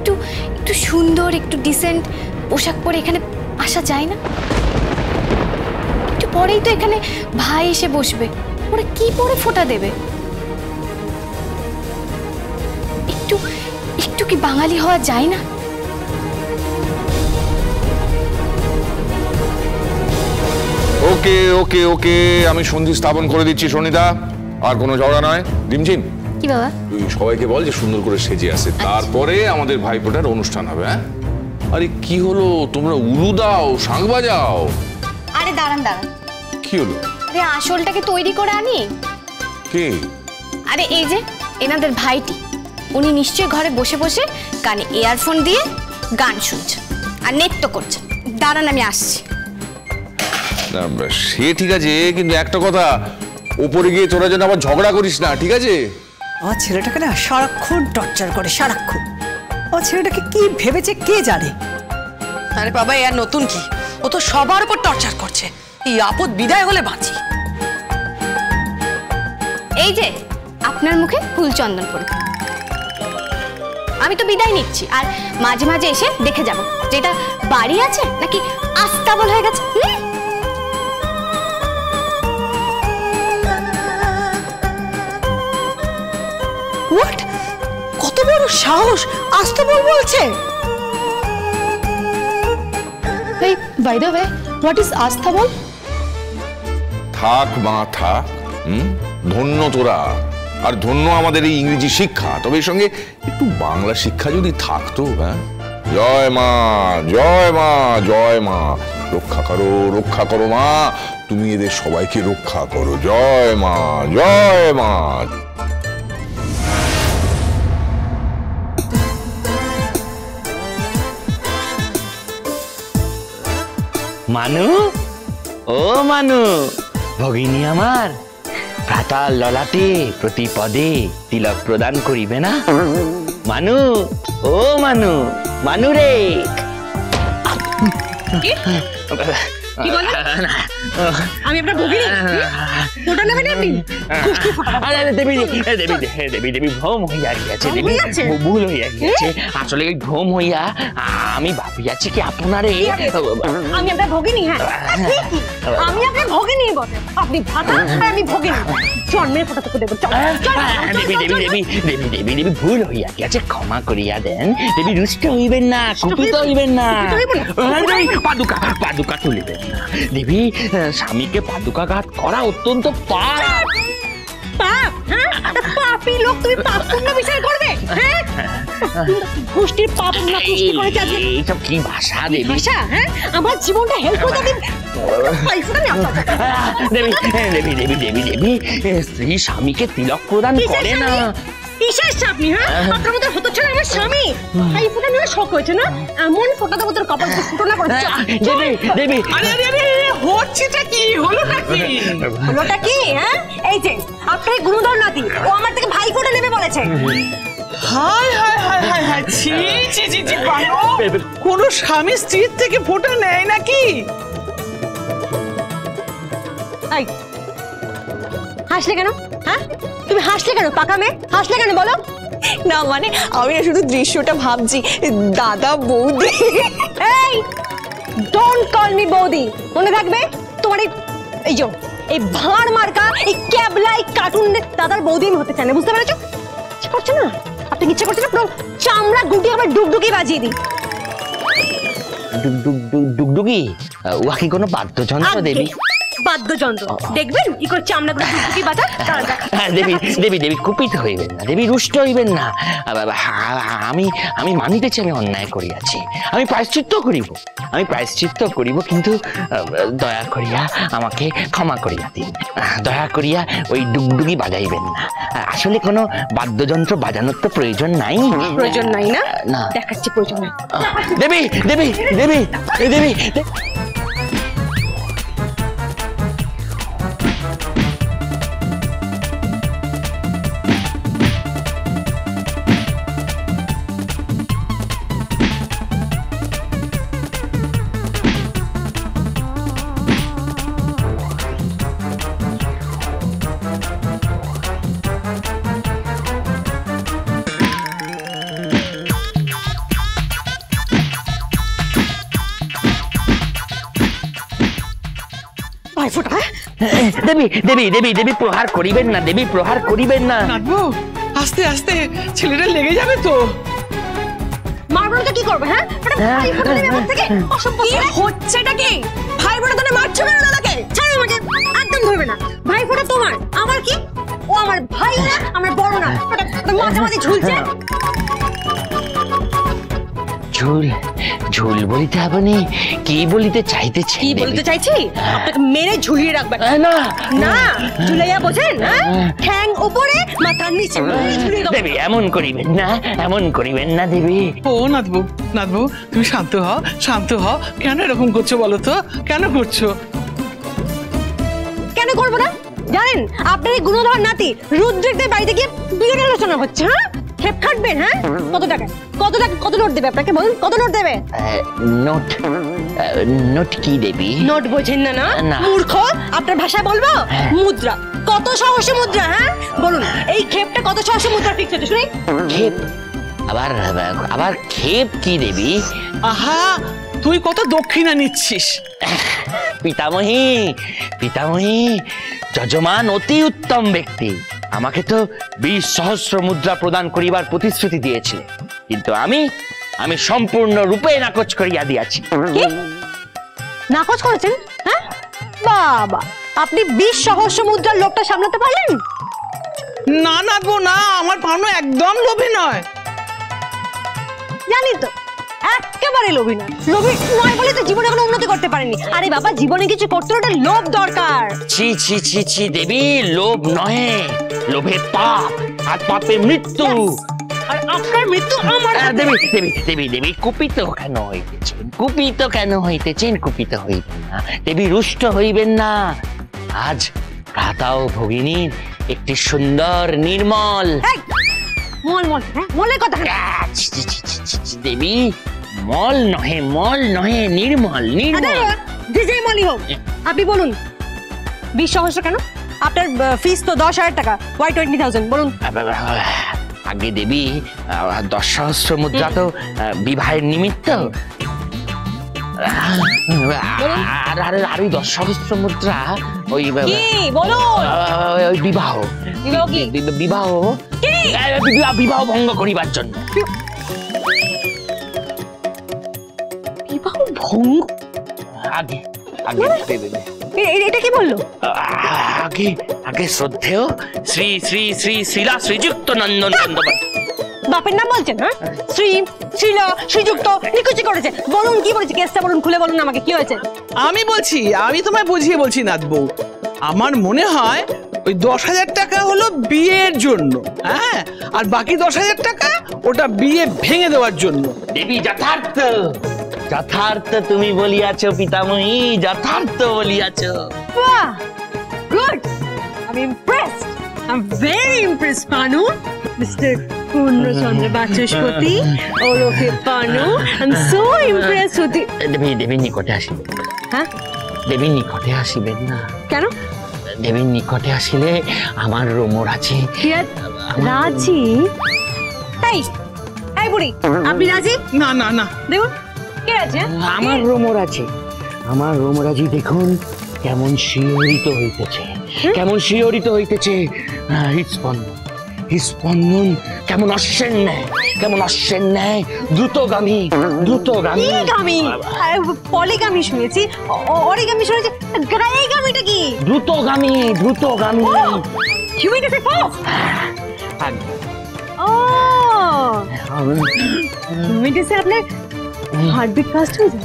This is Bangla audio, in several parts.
একটু একটু সুন্দর একটু ডিসেন্ট পোশাক পরে এখানে আসা যায় না? একটু পরেই তো এখানে ভাই এসে বসবে, ওরা কি পরে ফোঁটা দেবে? একটু একটু কি বাঙালি হওয়া যায় না? ওকে ওকে ওকে, আমি সন্ধি স্থাপন করে দিচ্ছি সনিতা, আর কোনো ঝগড়া নয়। ডিমচিম, কি বাবা? তুই সবাইকে বল যে সুন্দর করে সেজে আসে, তারপরে আমাদের ভাইফোঁটার অনুষ্ঠান হবে। হ্যাঁ, আরে কি হলো, তোমরা উলু দাও, শাঁখ বাজাও। আরে দাঁড়ান দাঁড়ান, কি হলো? আরে আসলটাকে তৈরি করে আনি। কে? আরে এই যে এনাদের ভাইটি, উনি নিশ্চয়ই ঘরে বসে বসে কানে ইয়ারফোন দিয়ে গান শুনছেন আর নৃত্য করছেন। দাঁড়ান আমি আসছি। সে ঠিক আছে, কিন্তু একটা কথা, ওপরে গিয়ে তোরা যেন আবার ঝগড়া করিস না, ঠিক আছে? আমার ছেলেটাকে না সারাক্ষণ টর্চার করে, সারাক্ষণ। আমার ছেলেটাকে কি ভেবেছে কে জানে। আরে বাবা, এর নতুন কি? ও তো সবার উপর টর্চার করছে। এই আপদ বিদায় হলে বাঁচি। এই যে আপনার মুখে ফুল চন্দন করুন। আমি তো বিদায় নিচ্ছি, আর মাঝে মাঝে এসে দেখে যাব যেটা বাড়ি আছে নাকি আস্তাবল হয়ে গেছে। হোয়াট? কত বড় সাহস, আস্তাবল বলছে। Hey, by the way, what is আস্তাবল? থাক মা থাক, ধন্য তোরা, আর ধন্য আমাদের এই ইংরেজি শিক্ষা। তবে এর সঙ্গে একটু বাংলা শিক্ষা যদি থাকতো। হ্যাঁ, জয় মা জয় মা জয় মা, রক্ষা করো মা, তুমি এদের সবাইকে রক্ষা করো। জয় মা জয় মা। মানু, ও মানু, ভগিনী আমার, ভ্রাতার ললাটে প্রতি পদে তিলক প্রদান করিবে না? মানু, ও মানু, মানু রে। কি বলেন? আমি আপনার ভগিনী? ফোঁটা নেবেন আপনি? দেবী ভ্রম হইয়া গিয়াছে, দেবী ভুল হইয়া গিয়াছে। আসলে ওই ভ্রম হইয়া আমি ভাবিয়াছি কি আপনারে। আমি আপনার ভগিনী? হ্যাঁ, আমি আপনার ভগিনী বটে। আপনি ভাতা আর আমি ভগিনী। জন্মের ফোঁটা তো দেবো। দেবী ভুল হইয়া গিয়াছে, ক্ষমা করিয়া দেন। দেবী রুষ্ট হইবেন না, কুপিত হইবেন না। পাদুকা পাদুকা তুলিবেন না। দেবী, স্বামীকে পাদুকাঘাত করা অত্যন্ত পাপ। পাপ? হ্যাঁ, পাপী লোক তুমি পাপ পূর্ণ বিচার করবে? হ্যাঁ, গোষ্ঠীর পাপ না পুষ্টি করে যাচ্ছে। এইসব কি ভাষা দেবী? ভাষা? হ্যাঁ, আমার জীবনটা হেল্প করে দিন। দেবী, স্ত্রী স্বামীকে তিলক প্রদান করে না। কিসের স্বামী? হ্যাঁ, আপনার মতো হতো ছিল আমার স্বামী। এই ফোঁটা নিয়ে শখ হয়েছে না? এমন ফোঁটা দেবো তোর কপাল ফুটো না করে। দেবী, হচ্ছেটা কি? হলোটা কি? হ্যাঁ, এই যে আপনার গুরুধর নাতি, ও আমার থেকে ভাই ফোঁটা নেবে বলেছে। হায় হায় হায় হায় হায়, ছি ছি ছি ছি, কোন স্বামী স্ত্রীর থেকে ফোঁটা নেয় নাকি? হাসলে কেন? হ্যাঁ, তুমি হাসলে কেন? পাকা মেয়ে হাসলে কেন বলো? না মানে আমি না শুধু দৃশ্যটা ভাবছি, দাদা বৌদি। এই ডোন্ট কল মি বৌদি, মনে থাকবে? তোমার এই যে এই ভাঁড় মার্কা এই ক্যাবলাই কার্টুন দাদার বৌদি আমি হতে চাই না, বুঝতে পেরেছো? ইচ্ছে করছে না? আপনি ইচ্ছে করছে না পুরো চামড়া গুটি আমার ডুগডুগি বাজিয়ে দিই। ডুগডুগি? উহা কি কোনো বাদ্যযন্ত্র দেবী? বাদ্যযন্ত্র দেখবেন কি করে চামড়াগুলো ডুগডুগি বাজা। দেবী কুপিত হইবেন না, দেবী রুষ্ট হইবেন না। আমি মানিতেছি আমি অন্যায় করিয়াছি, আমি প্রায়শ্চিত্ত করিব, কিন্তু দয়া করিয়া আমাকে ক্ষমা করিয়া দিন। দয়া করিয়া ওই ডুগডুগি বাজাইবেন না। আসলে কোনো বাদ্যযন্ত্র বাজানোর তো প্রয়োজন নাই। প্রয়োজন নাই না? না, দেখাচ্ছি প্রয়োজন নাই। দেবী দেবী দেবী দেবী ভাইফোঁটা। দেবী দেবী দেবী দেবী প্রহার করিবেন না, দেবী প্রহার করিবেন না। নাটবো আস্তে আস্তে, ছেলেটা লেগে যাবে তো। মারবো তো কি করবে? হ্যাঁ ভাইফোঁটা দেবে আমার থেকে, অসভ্য। কি হচ্ছেটা কি? ভাইফোঁটা তোনে মারছো কেন দাদাকে? ছাড়ো আমাকে, একদম ধরবে না। ভাইফোঁটা তোমার, আমার কি? ও আমার ভাই না, আমার বড় না, মাঝে মাঝে ঝুলছে। ঝুল ঝুল বলিতে আপনি কি বলিতে চাইতেছেন? কি বলতে চাইছি? আপনাকে মেরে ঝুলিয়ে রাখবে। না না ঝুলাইয়া বোঝেন? ঠ্যাং উপরে মাথা নিচে ঝুলিয়ে দেব। দেবী এমন করিবেন না, এমন করিবেন না দেবী। ও নাটবো নাটবো, তুমি শান্ত হও, শান্ত হও। কেন এরকম করছো বলো তো, কেন করছো? কেন করবো না? জানেন আপনার এই গুণধর নাতি রুদ্রিকদের বাড়িতে গিয়ে বিয়ের আলোচনা হচ্ছে। হ্যাঁ খেপ খাটবেন? হ্যাঁ কত টাকা, কত টাকা, কত নোট দেবে আপনাকে বলুন? কত নোট দেবে? নোট নোট কি দেবী? নোট বোঝেন না? না না। মূর্খ, আপনার ভাষায় বলবো মুদ্রা। কত সহসে মুদ্রা? হ্যাঁ বলুন এই ক্ষেপটা কত সহসে মুদ্রা ফিক্স হচ্ছে শুনি? ক্ষেপ? আবার আবার ক্ষেপ কি দেবী? আহা, তুই কত দক্ষিণা নিচ্ছিস। পিতামহী পিতামহী, যজমান অতি উত্তম ব্যক্তি, আমাকে তো 20 সহস্র মুদ্রা প্রদান করিবার প্রতিশ্রুতি দিয়েছিল, কিন্তু আমি সম্পূর্ণ রূপে নাকচ করিয়া দিয়াছি। কি নাকচ করেছেন? হ্যাঁ বাবা, আপনি 20 সহস্র মুদ্রার লোকটা সামলাতে পারলেন? না নাটবো না, আমার পানু একদম লোভী নয়। জানি তো একেবারে লোভী নয়। লোভী নয় বলে তো জীবনে কোনো উন্নতি করতে পারেনি। আরে বাবা, জীবনে কিছু করতে হলে লোভ দরকার। ছি ছি ছি ছি দেবী, লোভ নহে, লোভে পাপ, আর পাপে মৃত্যু। আর আপনার মৃত্যু আমার হাতে। দেবী দেবী দেবী দেবী কুপিত কেন হইতেছেন? কুপিত কেন হইতেছেন? কুপিত হইবেন না দেবী, রুষ্ট হইবেন না। আজ ভ্রাতা ও ভগিনীর একটি সুন্দর নির্মল মল মল, হ্যাঁ মলের কথা। ছি, ছি, ছি, ছি, ছি, ছি, দেবী মল নহে, মল নহে, নির্মল নির্মল। যে মলই হোক, আপনি বলুন 20 সহস্র কেন? আপনার ফিস তো 10,000 টাকা, ওয়াই 20,000 বলুন। আগে দেবী 10 সহস্র মুদ্রা তো বিবাহের নিমিত্ত, আর ওই 10 সহস্র মুদ্রা ওই কি বলুন? ওই বিবাহ বিবাহ বিবাহ ভঙ্গ করিবার জন্য। বিবাহ ভঙ্গ? আগে আগে এটা কি বললো? আগে আগে শ্রদ্ধেয় শ্রী শ্রী শ্রী শ্রীলা শ্রীযুক্ত নন্দন বন্দ্যোপাধ্যায়। বাপের নাম বলছেন? হ্যাঁ শ্রী শ্রীলা শ্রীযুক্ত নিকুচি করেছে। বলুন কি বলেছে, কেসটা বলুন, খুলে বলুন আমাকে কি হয়েছে। আমি বলছি, আমি তোমায় বুঝিয়ে বলছি নাটবো। আমার মনে হয় ওই 10,000 টাকা হলো বিয়ের জন্য, হ্যাঁ, আর বাকি 10,000 টাকা ওটা বিয়ে ভেঙে দেওয়ার জন্য। দেবী যথার্থ যথার্থ তুমি বলিয়াছ পিতামহী, যথার্থ বলিয়াছ। বাহ, good, I am impressed, I am very impressed Panu, mister Purnachandra Bachaspati ওরফে Panu. I am so impressed with you. দেবী নিকটে আসিবেন। হ্যাঁ দেবী নিকটে আসিবেন না। কেন? দেবীর নিকটে আসিলে আমার রোমর আছে। রাজি? তাই এই বুড়ি, আপনি রাজি? না না না, দেখুন কে আছে। আমার রোমর আছে, আমার রোমরাজি দেখুন কেমন শিহরিত হইতেছে, কেমন শিহরিত হইতেছে। স্পন্দন কেমন অশ্বের ন্যায়, কেমন অশ্বের ন্যায় দ্রুতগামী দ্রুতগামী। পলিগামী শুনেছি, অরিগামী শুনেছি, গ্রাইগামীটা কি? দ্রুতগামী দ্রুতগামী। You mean to say false? Oh, you mean to say আপনার heartbeat fast হয়ে যায়?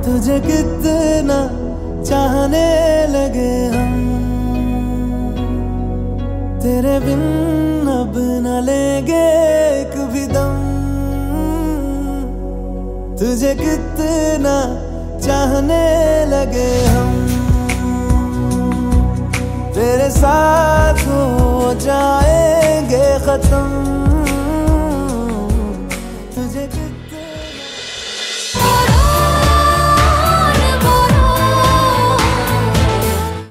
तुझे कितना चाहने लगे हम, तेरे बिन अब न लेंगे एक भी दम। तुझे कितना चाहने लगे हम, तेरे साथ हो जाएंगे खत्म।